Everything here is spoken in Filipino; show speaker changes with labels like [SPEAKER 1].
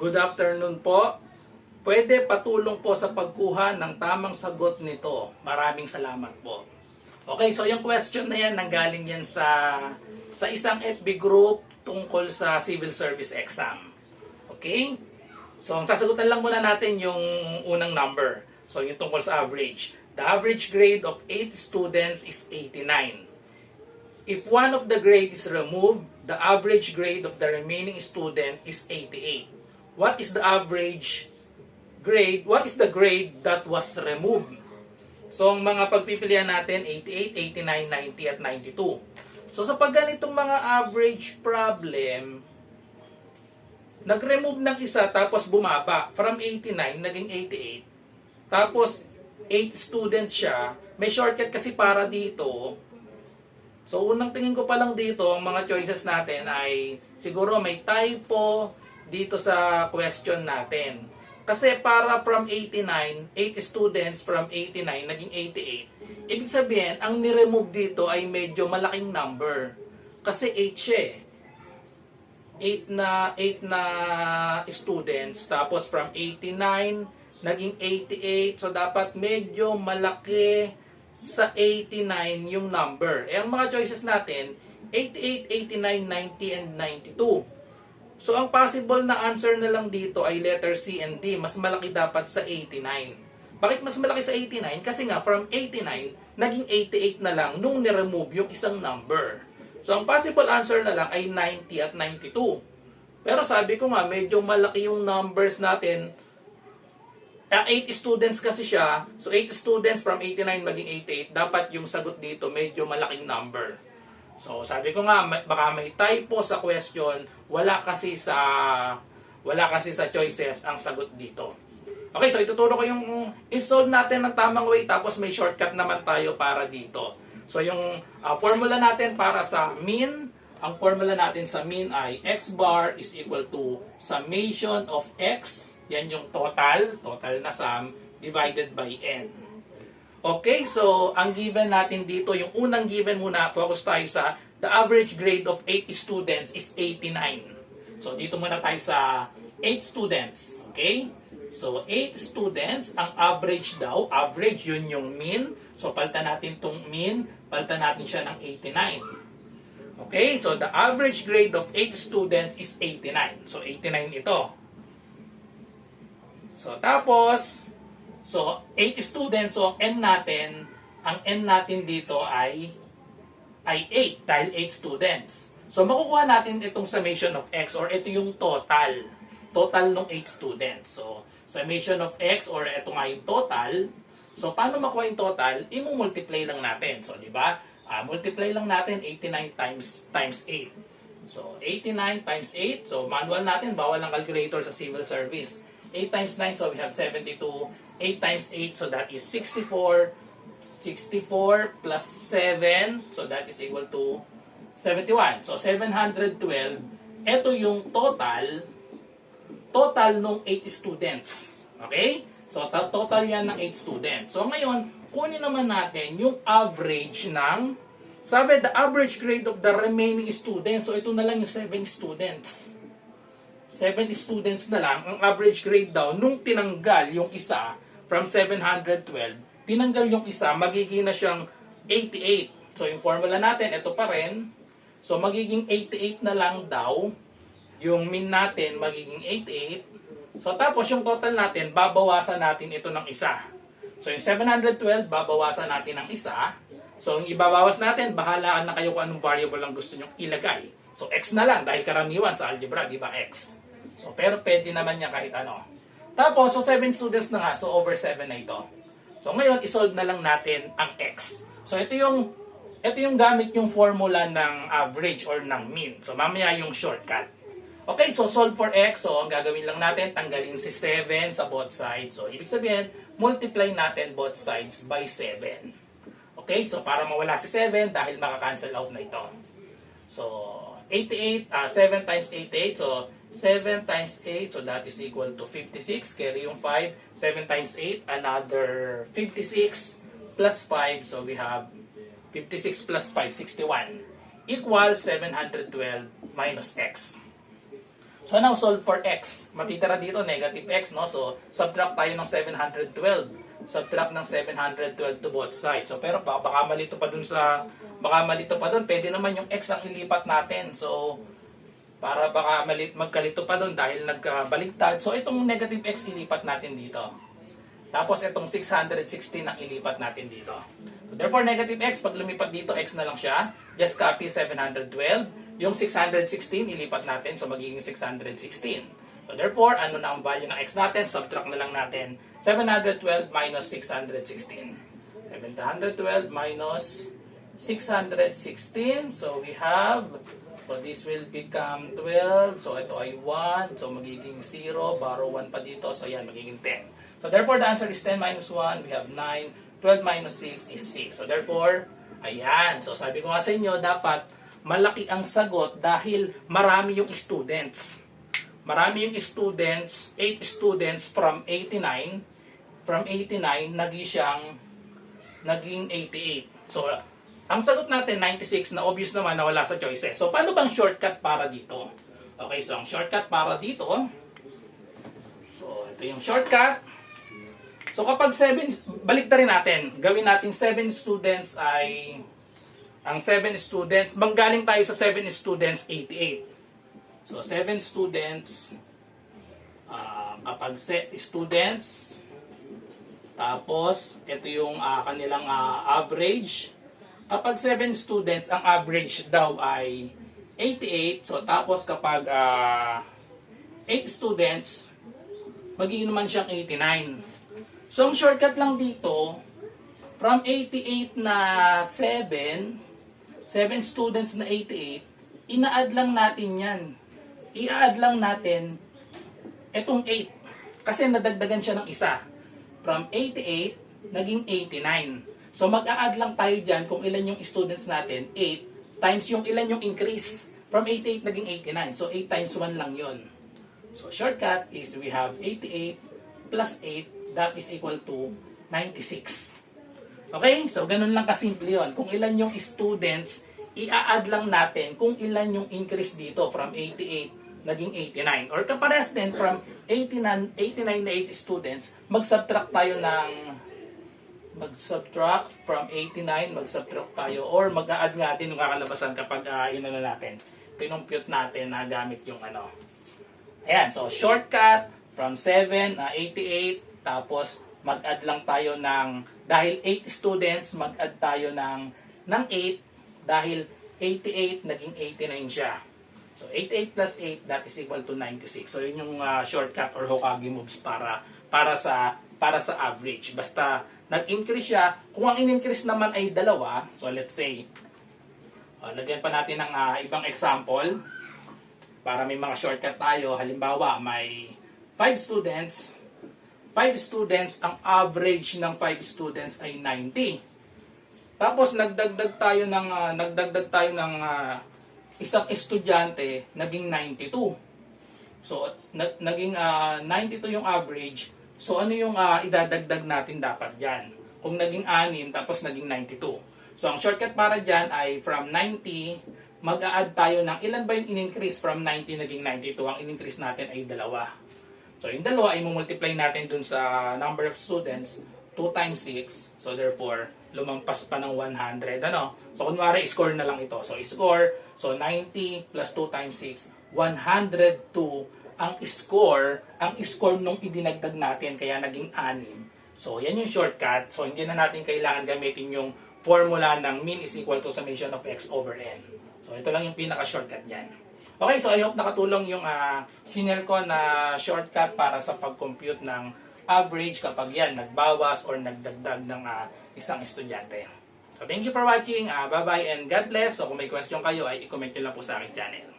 [SPEAKER 1] Good afternoon po. Pwede patulong po sa pagkuha ng tamang sagot nito. Maraming salamat po. Okay, so yung question na yan, nanggaling yan sa isang FB group tungkol sa civil service exam. Okay? So, ang sasagutan lang muna natin yung unang number. So, yung tungkol sa average. The average grade of 8 students is 89. If one of the grade is removed, the average grade of the remaining student is 88. What is the average grade? What is the grade that was removed? So, ang mga pagpipilian natin, 88, 89, 90, at 92. So, sa pagganitong mga average problem, nag-remove ng isa tapos bumaba. From 89, naging 88. Tapos, 8 students siya. May shortcut kasi para dito. So, unang tingin ko pa lang dito, ang mga choices natin ay siguro may typo dito sa question natin. Kasi para from 89, 8 students from 89 naging 88. Ibig sabihin, ang ni-remove dito ay medyo malaking number. Kasi 8 siya eh. 8 na students. Tapos from 89, naging 88. So, dapat medyo malaki sa 89 yung number. Eh, ang mga choices natin, 88, 89, 90, and 92. So, ang possible na answer na lang dito ay letter C and D. Mas malaki dapat sa 89. Bakit mas malaki sa 89? Kasi nga, from 89, naging 88 na lang nung ni-remove yung isang number. So, ang possible answer na lang ay 90 at 92. Pero sabi ko nga, medyo malaki yung numbers natin. 8 students kasi siya. So, 8 students from 89 maging 88. Dapat yung sagot dito medyo malaking number. So, sabi ko nga, baka may typo sa question. Wala kasi sa choices ang sagot dito. Okay, so ituturo ko yung isolve natin ng tamang way. Tapos may shortcut naman tayo para dito. So, yung formula natin para sa mean. Ang formula natin sa mean ay x bar is equal to summation of x. Yan yung total na sum, divided by n. Okay, so ang given natin dito, yung unang given muna, focus tayo sa the average grade of 8 students is 89. So dito muna tayo sa 8 students. Okay? So 8 students, ang average daw, average yun yung mean. So palitan natin tong mean, palitan natin siya ng 89. Okay, so the average grade of 8 students is 89. So 89 ito. So, tapos, 8 students, so ang n natin dito ay 8, dahil 8 students. So, makukuha natin itong summation of x, or ito yung total ng 8 students. So, summation of x, or ito nga yung total. So, paano makuha yung total? I-multiply lang natin. So, di ba? Multiply lang natin 89 times 8. So, 89 times 8. So, manual natin, bawal ng calculator sa civil service. 8 times 9, so we have 72. 8 times 8, so that is 64. 64 plus 7, so that is equal to 71. So, 712. Ito yung total nung 8 students. Okay? So, total yan ng 8 students. So, ngayon, kunin naman natin yung average ng, sabi, the average grade of the remaining students. So, ito na lang yung 7 students. 7 students na lang, ang average grade daw, nung tinanggal yung isa from 712, tinanggal yung isa, magiging na siyang 88. So, yung formula natin, ito pa rin. So, magiging 88 na lang daw. Yung mean natin, magiging 88. So, tapos yung total natin, babawasan natin ito ng isa. So, yung 712, babawasan natin ng isa. So, yung ibabawas natin, bahalaan na kayo kung anong variable ang gusto nyong ilagay. So, x na lang, dahil karaniwan sa algebra, di ba, x. So, pero pwede naman niya kahit ano. Tapos, so 7 students na nga. So, over 7 na ito. So, ngayon, isolve na lang natin ang x. So, ito yung gamit yung formula ng average or ng mean. So, mamaya yung shortcut. Okay, so solve for x. So, ang gagawin lang natin, tanggalin si 7 sa both sides. So, ibig sabihin, multiply natin both sides by 7. Okay, so para mawala si 7 dahil makakancel out na ito. So, 88, 7 times 88. So, 7 times 8, so that is equal to 56. Carry yung 5. 7 times 8, another 56 plus 5. So we have 56 plus 5, 61. Equals 712 minus x. So now solve for x. Matitira dito negative x, no? So subtract tayo ng 712. Subtract ng 712 to both sides. So pero baka malito pa dun sa pwede naman yung x ang ilipat natin. So para baka magkalito pa dun dahil nagkabaliktad. So itong negative x ilipat natin dito. Tapos itong 616 ang ilipat natin dito. So therefore negative x, pag lumipat dito x na lang siya. Just copy 712. Yung 616 ilipat natin, so magiging 616. So therefore, ano na ang value ng x natin? Subtract na lang natin 712 minus 616. 712 minus 616. So we have, so this will become 12. So ito ay 1. So magiging 0. Borrow 1 pa dito. So yan, magiging 10. So therefore, the answer is 10 minus 1. We have 9. 12 minus 6 is 6. So therefore, ayan. So sabi ko nga sa inyo, dapat malaki ang sagot dahil marami yung students. Marami yung students, 8 students from 89. From 89, naging 88. So, ang sagot natin, 96, na obvious naman na wala sa choices. So, paano bang shortcut para dito? Okay, so ang shortcut para dito, so ito yung shortcut. So, kapag 7, balik na rin natin. Gawin natin 7 students ay ang 7 students, manggaling tayo sa 7 students, 88. So, 7 students, kapag students, tapos, ito yung kanilang average. Kapag 7 students, ang average daw ay 88. So, tapos kapag 8 students, magiging naman siyang 89. So, ang shortcut lang dito, from 88 na 7 students na 88, ina-add lang natin yan. I-add lang natin itong 8. Kasi nadagdagan siya ng isa. From 88, naging 89. So mag-a-add lang tayo dyan kung ilan yung students natin. 8 times yung ilan yung increase. From 88, naging 89. So 8 times 1 lang yun. So shortcut is we have 88 plus 8, that is equal to 96. Okay? So, ganun lang kasimple yun. Kung ilan yung students, i-add lang natin kung ilan yung increase dito from 88, naging 89. Or kaparehas din, from 89 na 80 students, mag-subtract tayo ng from 89, mag-subtract tayo, or mag-a-add nga din yung kakalabasan kapag inano natin, pinumpute natin na gamit yung ano. Ayan, so shortcut, from 7 na 88, tapos mag-add lang tayo ng, dahil 8 students, mag-add tayo ng 8, dahil 88, naging 89 siya. So, 88 plus 8, that is equal to 96. So, yun yung shortcut or Hokage moves para sa average. Basta, nag-increase siya. Kung ang in-increase naman ay dalawa, so let's say, lagyan pa natin ng ibang example, para may mga shortcut tayo. Halimbawa, may 5 students, ang average ng 5 students ay 90. Tapos nagdagdag tayo ng isang estudyante, naging 92. So naging 92 yung average. So ano yung idadagdag natin dapat diyan? Kung naging 6 tapos naging 92. So ang shortcut para diyan ay from 90 mag-a-add tayo ng ilan ba yung in-increase from 90 naging 92. Ang in-increase natin ay 2. So, yung dalawa ay multiply natin dun sa number of students, 2 times 6. So, therefore, lumampas pa ng 100. Ano? So, kunwari, score na lang ito. So, score. So, 90 plus 2 times 6, 102 ang score nung idinagdag natin, kaya naging 6. So, yan yung shortcut. So, hindi na natin kailangan gamitin yung formula ng mean is equal to summation of x over n. So, ito lang yung pinaka-shortcut niyan. Okay, so I hope nakatulong yung hinare ko na shortcut para sa pag-compute ng average kapag yan nagbawas or nagdagdag ng isang estudyante. So thank you for watching. Bye-bye and God bless. So kung may question kayo ay i-comment nyo lang po sa aking channel.